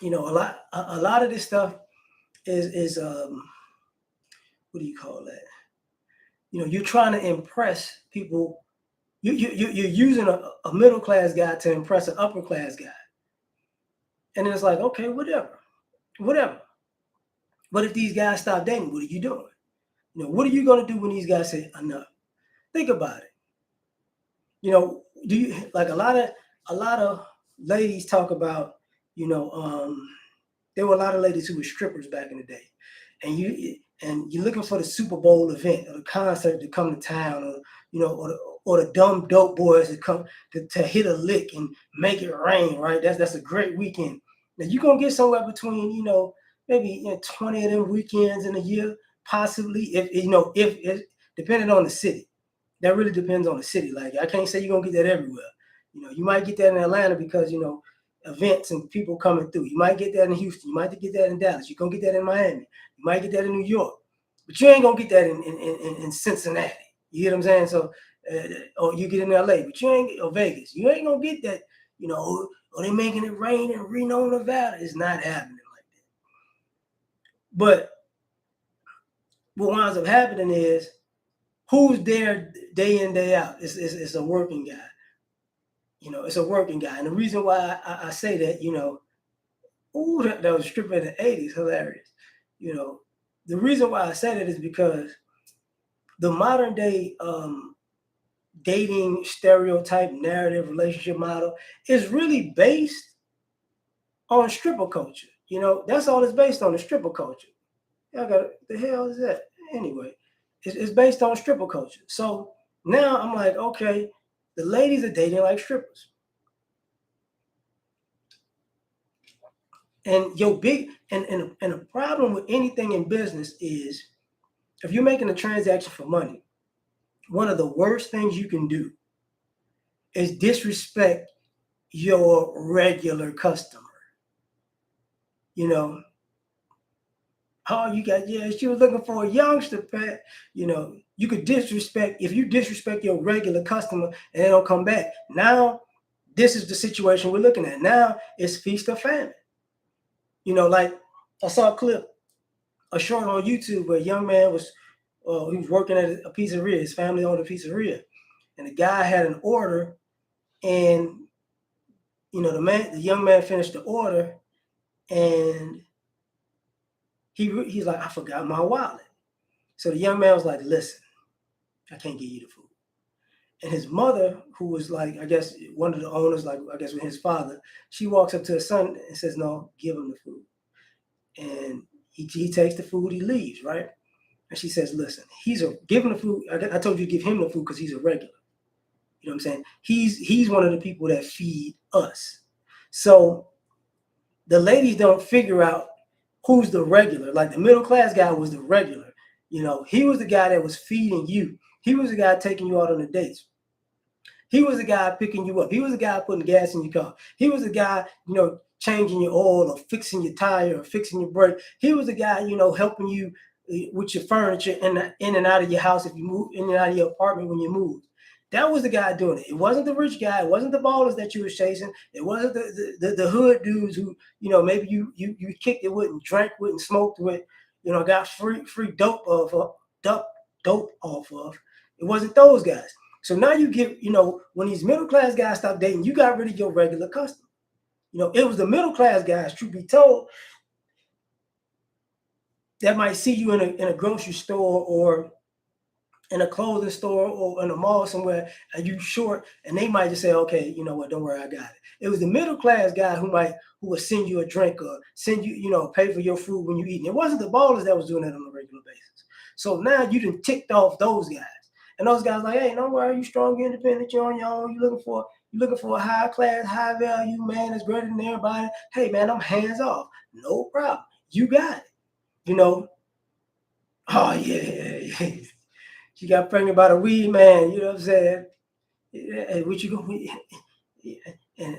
You know, a lot of this stuff is what do you call that? You know, you're trying to impress people. You're using a middle class guy to impress an upper class guy, and then it's like, okay, whatever. But if these guys stop dating, what are you doing? You know, what are you going to do when these guys say enough? Think about it. You know, do you like a lot of ladies talk about, you know, there were a lot of ladies who were strippers back in the day, and you're looking for the Super Bowl event or the concert to come to town, or, you know, or the dumb dope boys to come to hit a lick and make it rain, right? That's a great weekend. Now you're gonna get somewhere between, you know, maybe, you know, 20 of them weekends in a year, possibly, if you know, if depending on the city. That really depends on the city. Like, I can't say you're gonna get that everywhere. You know, you might get that in Atlanta because, you know, events and people coming through. You might get that in Houston. You might get that in Dallas. You're gonna get that in Miami. You might get that in New York. But you ain't gonna get that in Cincinnati. You get what I'm saying? So, or you get in LA, but you ain't, or Vegas. You ain't gonna get that. You know, or they making it rain in Reno, Nevada. It's not happening like that. But what winds up happening is, who's there day in, day out? It's a working guy. You know, it's a working guy. And the reason why I say that, you know, ooh, that was stripping in the 80s, hilarious. You know, the reason why I say that is because the modern day dating stereotype narrative relationship model is really based on stripper culture. You know, that's all it's based on, the stripper culture. Y'all got, the hell is that? Anyway, it's based on stripper culture. So now I'm like, okay, the ladies are dating like strippers. And your big and a problem with anything in business is, if you're making a transaction for money, one of the worst things you can do is disrespect your regular customer. You know, Oh, you got, yeah, she was looking for a youngster, Pat. You could disrespect, if you disrespect your regular customer and they don't come back. Now, this is the situation we're looking at. Now it's feast or famine. Like I saw a clip, a short on YouTube where a young man he was working at a pizzeria. His family owned a pizzeria, and the guy had an order, and the young man finished the order, and he's like, I forgot my wallet. So the young man was like, listen, I can't give you the food. And his mother, who was like, I guess one of the owners, like I guess with his father, she walks up to his son and says, no, give him the food. And he takes the food, he leaves, right? And she says, listen, give him the food. I told you to give him the food because he's a regular. You know what I'm saying? He's one of the people that feed us. So the ladies don't figure out who's the regular. Like the middle class guy was the regular. He was the guy that was feeding you. He was the guy taking you out on the dates. He was the guy picking you up. He was the guy putting gas in your car. He was the guy, changing your oil or fixing your tire or fixing your brake. He was the guy, helping you with your furniture in and out of your house if you move in and out of your apartment when you moved. That was the guy doing it. It wasn't the rich guy. It wasn't the ballers that you were chasing. It wasn't the hood dudes who, maybe you kicked it with and drank with and smoked with, got free dope off of. It wasn't those guys. So now you get, when these middle class guys stop dating, you got rid of your regular customer. It was the middle class guys, truth be told, that might see you in a grocery store or in a clothing store or in a mall somewhere, and you short, and they might just say, okay, you know what, don't worry, I got it. It was the middle class guy who would send you a drink or send you, pay for your food when you eat. It wasn't the ballers that was doing that on a regular basis. So now you done ticked off those guys. And those guys like, hey, don't worry, you strong, you're independent, you're on your own, you're looking for a high class, high value man that's greater than everybody. Hey man, I'm hands off. No problem. You got it. Oh yeah. She got pregnant by the weed man, you know what I'm saying? Hey, what you gonna and,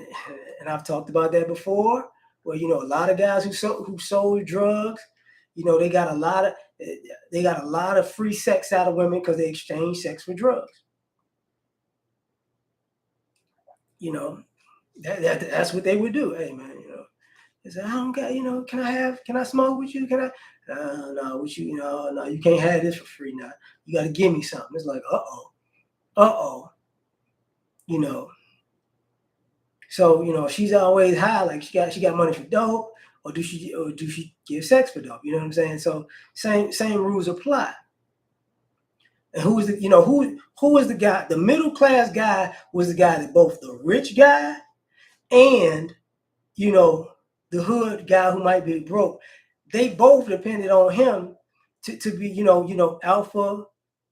and I've talked about that before, where a lot of guys who sold drugs, they got a lot of free sex out of women because they exchange sex for drugs. That's what they would do. Hey man, they say, I don't got, can I smoke with you? Can I? No, with you, no, you can't have this for free now. You got to give me something. It's like, uh-oh. So, she's always high, like she got money for dope, or do she give sex for dope? You know what I'm saying? So same rules apply. And who is who is the guy? The middle class guy was the guy that both the rich guy and the hood guy who might be broke, they both depended on him to be, alpha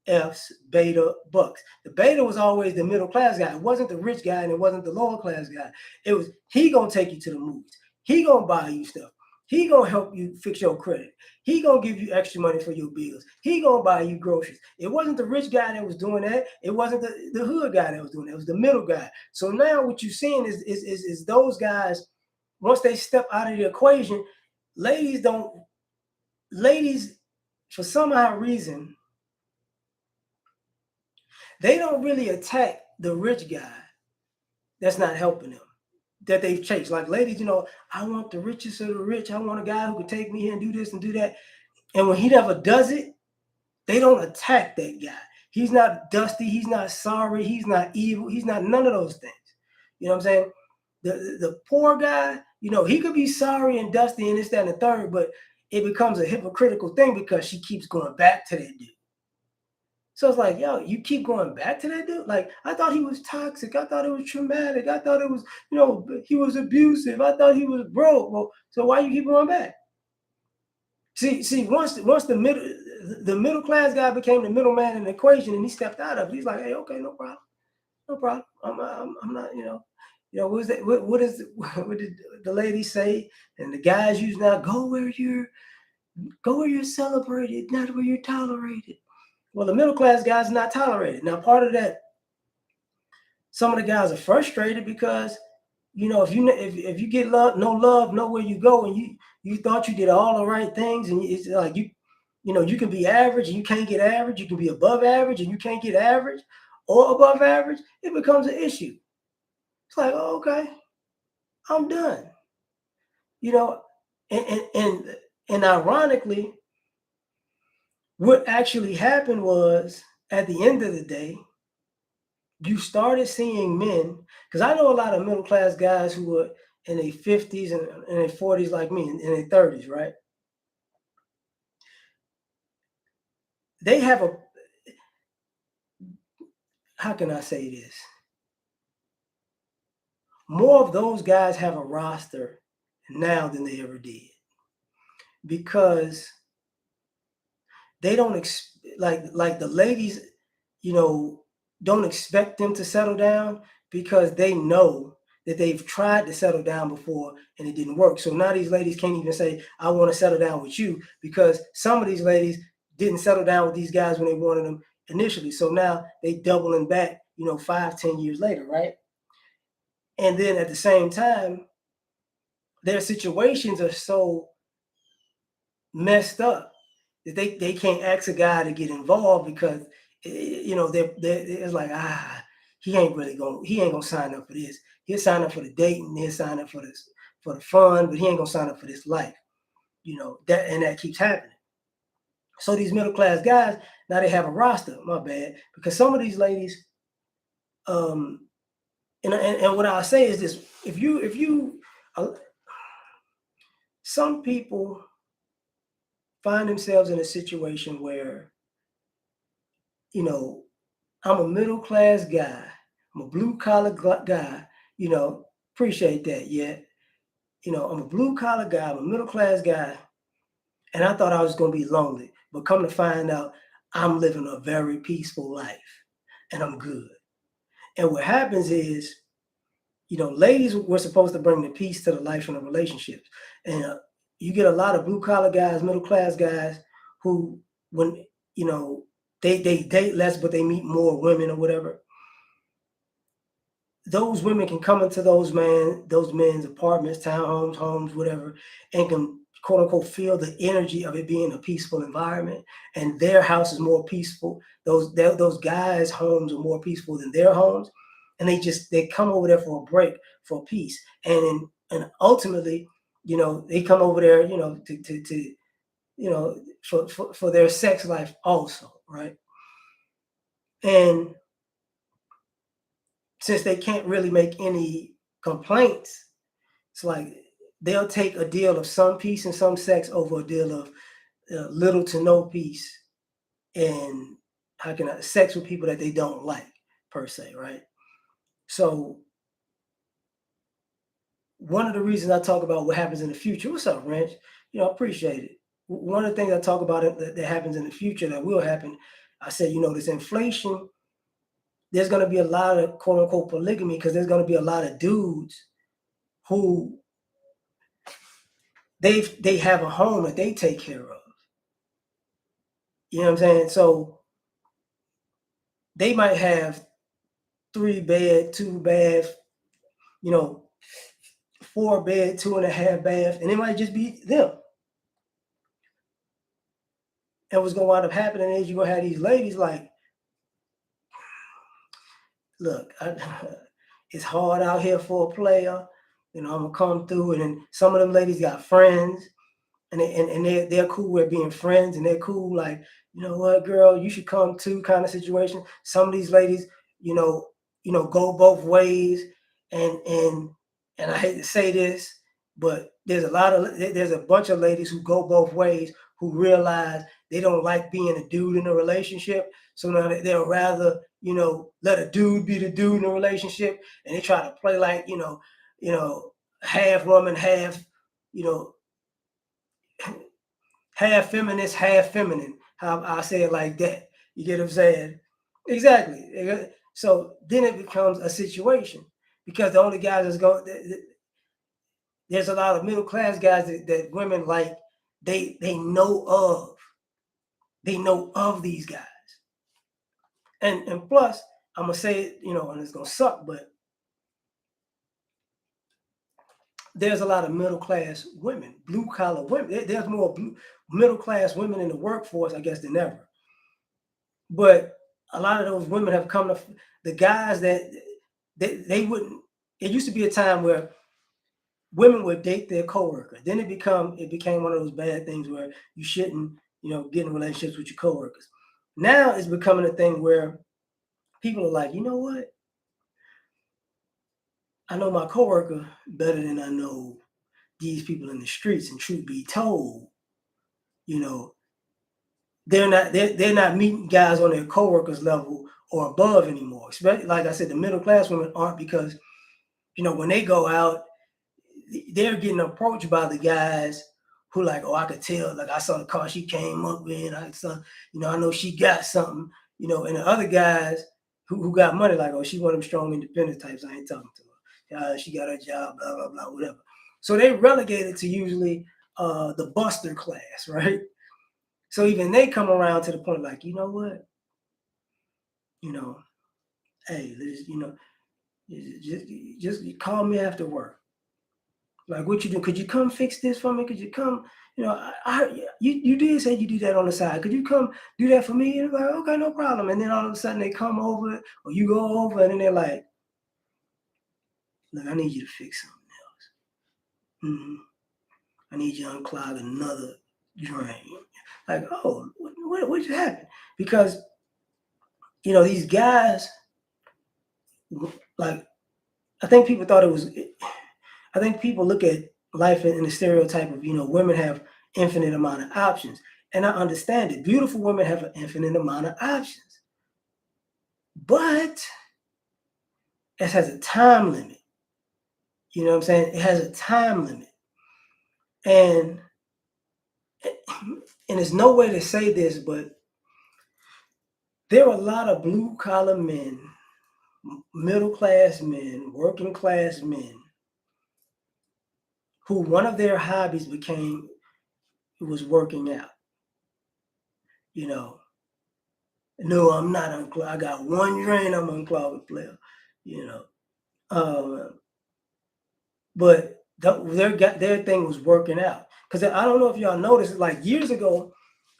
F's, beta bucks. The beta was always the middle class guy. It wasn't the rich guy and it wasn't the lower class guy. It was he gonna take you to the movies. He gonna buy you stuff. He gonna help you fix your credit. He gonna give you extra money for your bills. He gonna buy you groceries. It wasn't the rich guy that was doing that. It wasn't the hood guy that was doing that. It was the middle guy. So now what you're seeing is those guys, once they step out of the equation, ladies, for some odd reason, they don't really attack the rich guy that's not helping them, that they've chased. Like ladies, I want the richest of the rich. I want a guy who could take me here and do this and do that. And when he never does it, they don't attack that guy. He's not dusty. He's not sorry. He's not evil. He's not none of those things. You know what I'm saying? The poor guy, he could be sorry and dusty and this, that, and the third, but it becomes a hypocritical thing because she keeps going back to that dude. So it's like, yo, you keep going back to that dude? Like, I thought he was toxic. I thought it was traumatic. I thought it was, he was abusive. I thought he was broke. Well, so why you keep going back? See, once the middle class guy became the middleman in the equation and he stepped out of it, he's like, hey, okay, no problem. I'm not, what did the lady say? And the guys use now, go where you're celebrated, not where you're tolerated. Well, the middle class guys are not tolerated. Now, part of that, some of the guys are frustrated because, if you get love nowhere you go, and you thought you did all the right things, and it's like you can be average and you can't get average, you can be above average and you can't get average or above average, it becomes an issue. It's like, oh, okay, I'm done. You know, and ironically, what actually happened was, at the end of the day, you started seeing men, because I know a lot of middle class guys who were in their 50s and in their 40s like me, in their 30s, right? They have a, how can I say this? More of those guys have a roster now than they ever did, because they don't like the ladies, you know, don't expect them to settle down, because they know that they've tried to settle down before and it didn't work. So now these ladies can't even say, I want to settle down with you, because some of these ladies didn't settle down with these guys when they wanted them initially. So now they doubling back, 5, 10 years later, right? And then at the same time, their situations are so messed up that they can't ask a guy to get involved, because it's like, he ain't gonna sign up for this. He'll sign up for the dating, he'll sign up for this, for the fun, but he ain't gonna sign up for this life. That keeps happening. So these middle class guys, now they have a roster. My bad, because some of these ladies, um, and what I'll say is this: if you uh, some people find themselves in a situation where, you know, I'm a middle class guy, I'm a blue collar guy, appreciate that, yeah. I'm a blue collar guy, I'm a middle class guy, and I thought I was going to be lonely, but come to find out, I'm living a very peaceful life, and I'm good. And what happens is, ladies were supposed to bring the peace to the life and the relationships, and you get a lot of blue collar guys, middle class guys, who, when they date less, but they meet more women or whatever. Those women can come into those men's apartments, townhomes, homes, whatever, and can, quote unquote, feel the energy of it being a peaceful environment, and their house is more peaceful. Those guys' homes are more peaceful than their homes, and they come over there for a break, for peace, and ultimately, they come over there, for their sex life also, right? And since they can't really make any complaints, it's like they'll take a deal of some peace and some sex over a deal of little to no peace and, sex with people that they don't like, per se, right? So one of the reasons I talk about what happens in the future. What's up, Ranch? I appreciate it. One of the things I talk about that happens in the future, that will happen, I said, this inflation, there's going to be a lot of, quote unquote, polygamy, because there's going to be a lot of dudes who they have a home that they take care of. You know what I'm saying? So they might have 3 bed, 2 bath, 4 bed, 2.5 bath, and it might just be them. And what's gonna wind up happening is you're gonna have these ladies like, look, it's hard out here for a player. I'm gonna come through, and then some of them ladies got friends, and they're cool with being friends, and they're cool, like, you know what, girl, you should come too, kind of situation. Some of these ladies, go both ways, and I hate to say this, but there's a bunch of ladies who go both ways, who realize they don't like being a dude in a relationship, so now they'll rather, let a dude be the dude in a relationship, and they try to play like, half woman, half, you know, half feminist, half feminine. How I say it like that. You get what I'm saying? Exactly. So then it becomes a situation, because the only guys that's going, there's a lot of middle class guys that women like, they know of these guys. And plus, I'm gonna say it, and it's gonna suck, but there's a lot of middle class women, blue collar women. There's more middle class women in the workforce, I guess, than ever. But a lot of those women have come to the guys that they wouldn't. It used to be a time where women would date their coworker. Then it became one of those bad things where you shouldn't, get in relationships with your coworkers. Now it's becoming a thing where people are like, you know what? I know my coworker better than I know these people in the streets. And truth be told, you know, they're not meeting guys on their coworkers level or above anymore. Especially like I said, the middle class women aren't, because when they go out, they're getting approached by the guys who like, oh, I could tell, like I saw the car she came up in, I saw, I know she got something, and the other guys who got money, like, oh, she one of them strong independent types, I ain't talking to her. She got her job, blah, blah, blah, whatever. So they relegated to usually the buster class, right? So even they come around to the point like, you know what? Hey, just call me after work. Like, what you do? Could you come fix this for me? Could you come? You did say you do that on the side. Could you come do that for me? And like, okay, no problem. And then all of a sudden they come over, or you go over, and then they're like, look, I need you to fix something else. I need you to unclog another drain. Like, oh, what just happened? Because these guys, like, I think people thought it was. I think people look at life in the stereotype of, women have infinite amount of options. And I understand it. Beautiful women have an infinite amount of options. But it has a time limit. You know what I'm saying? It has a time limit. And there's no way to say this, but there are a lot of blue collar men, middle class men, working class men, who one of their hobbies was working out. No, I'm not unclogged. I got one drain I'm unclogging, player. Um, but their thing was working out. Because I don't know if y'all noticed, like years ago,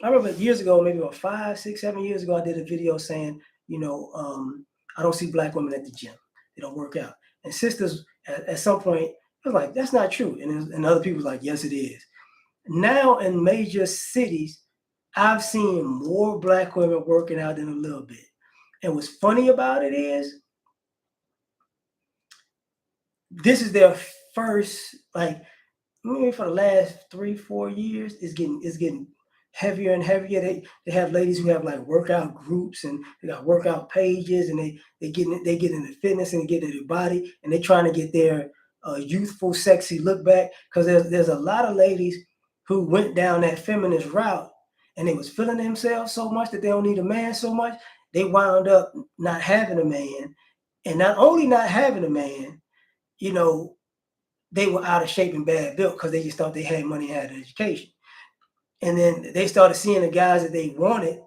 I remember years ago, maybe about 5, 6, 7 years ago, I did a video saying, I don't see black women at the gym. They don't work out. And sisters, at some point, I was like, that's not true. And other people was like, yes, it is. Now in major cities, I've seen more black women working out than a little bit. And what's funny about it is, this is their first, like, maybe for the last 3, 4 years, it's getting heavier and heavier. They have ladies who have like workout groups, and they got workout pages, and they get into fitness and get into their body, and they're trying to get their youthful, sexy look back. Because there's a lot of ladies who went down that feminist route, and they was feeling themselves so much that they don't need a man so much, they wound up not having a man. And not only not having a man, they were out of shape and bad built because they just thought they had money and had an education. And then they started seeing the guys that they wanted,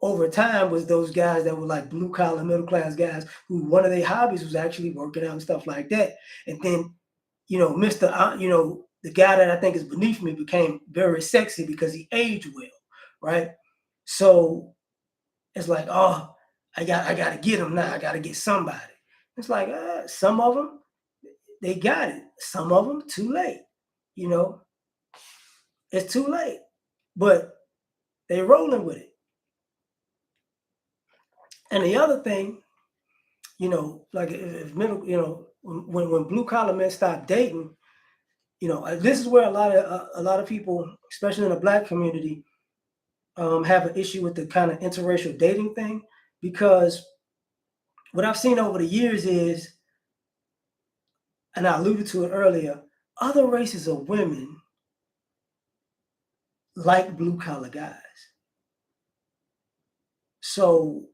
over time, was those guys that were like blue collar, middle class guys who one of their hobbies was actually working out and stuff like that. And then, the guy that I think is beneath me became very sexy because he aged well, right? So it's like, oh, I got to get him now. I got to get somebody. It's like some of them, they got it. Some of them too late. It's too late. But they rolling with it. And the other thing, like if middle, when blue collar men stop dating, this is where a lot of people, especially in the black community, have an issue with the kind of interracial dating thing, because what I've seen over the years is, and I alluded to it earlier, other races of women like blue collar guys. So,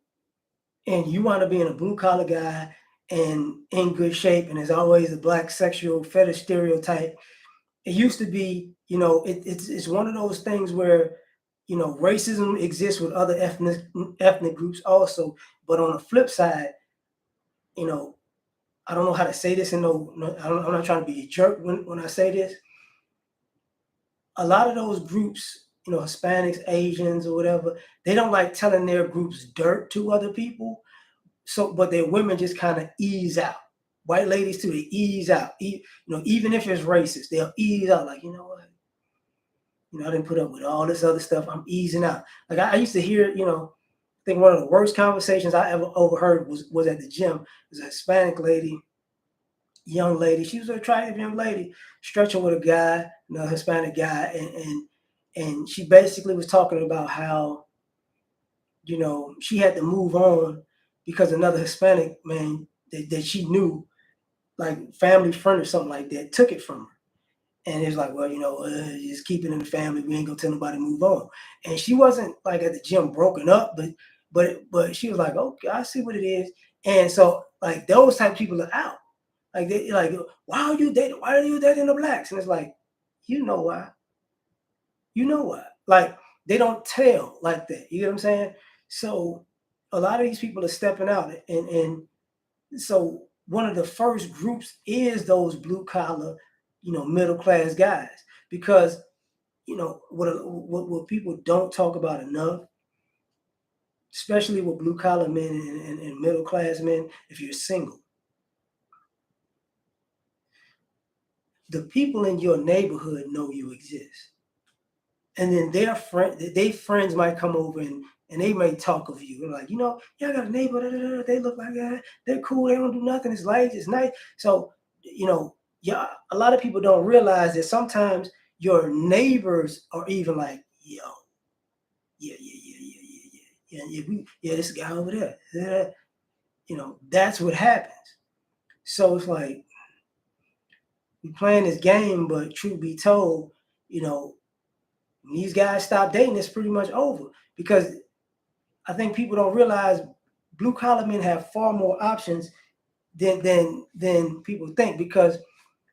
and you want to be in a blue collar guy and in good shape, and there's always a black sexual fetish stereotype. It used to be, it's one of those things where, racism exists with other ethnic groups also. But on the flip side, I don't know how to say this, and I'm not trying to be a jerk when I say this. A lot of those groups, Hispanics, Asians, or whatever, they don't like telling their groups dirt to other people. So, but their women just kind of ease out. White ladies too, they ease out. Even if it's racist, they'll ease out. Like, you know what? I didn't put up with all this other stuff. I'm easing out. Like I used to hear, I think one of the worst conversations I ever overheard was at the gym. It was a Hispanic lady, young lady. She was an attractive young lady, stretching with a guy, Hispanic guy, and she basically was talking about how, she had to move on because another Hispanic man that she knew, like family friend or something like that, took it from her. And it's like, well, just keep it in the family. We ain't gonna tell nobody to move on. And she wasn't like at the gym broken up, but she was like, okay, I see what it is. And so like those type of people are out. Like they like, why are you dating the blacks? And it's like, you know why? You know why? Like they don't tell like that. You know what I'm saying? So a lot of these people are stepping out, and so one of the first groups is those blue collar, middle class guys, because what people don't talk about enough, especially with blue collar men and middle class men, if you're single, the people in your neighborhood know you exist. And then their friends might come over and they may talk of you. They're like, I got a neighbor, they look like that. They're cool, they don't do nothing, it's light, it's nice. So, yeah, a lot of people don't realize that sometimes your neighbors are even like, yo, yeah, this guy over there. Yeah. That's what happens. So it's like we playing this game, but truth be told, when these guys stop dating, it's pretty much over. Because I think people don't realize blue collar men have far more options than people think. Because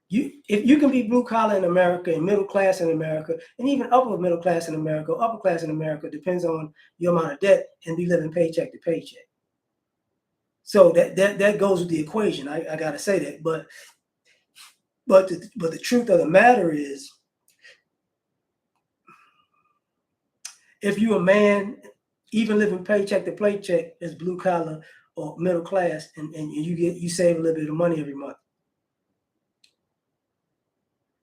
if you can be blue collar in America and middle class in America and even upper middle class in America, upper class in America, depends on your amount of debt, and be living paycheck to paycheck. So that goes with the equation. I gotta say that, but the truth of the matter is, if you're a man, even living paycheck to paycheck as blue collar or middle class, and you save a little bit of money every month,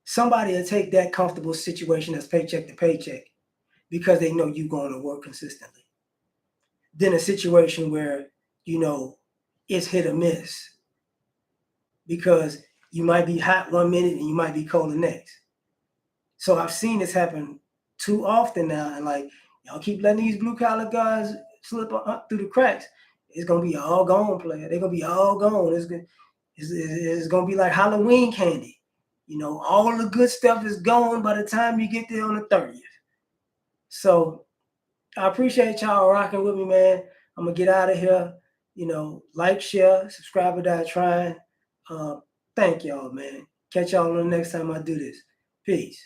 somebody will take that comfortable situation as paycheck to paycheck because they know you're going to work consistently. Then a situation where it's hit or miss, because you might be hot one minute and you might be cold the next. So I've seen this happen too often now, and like, y'all keep letting these blue collar guys slip up through the cracks. It's gonna be all gone, player. They're gonna be all gone. It's gonna be like Halloween candy. All the good stuff is gone by the time you get there on the 30th. So I appreciate y'all rocking with me, man. I'm gonna get out of here. Like, share, subscribe, or die trying. Thank y'all, man. Catch y'all on the next time I do this. Peace.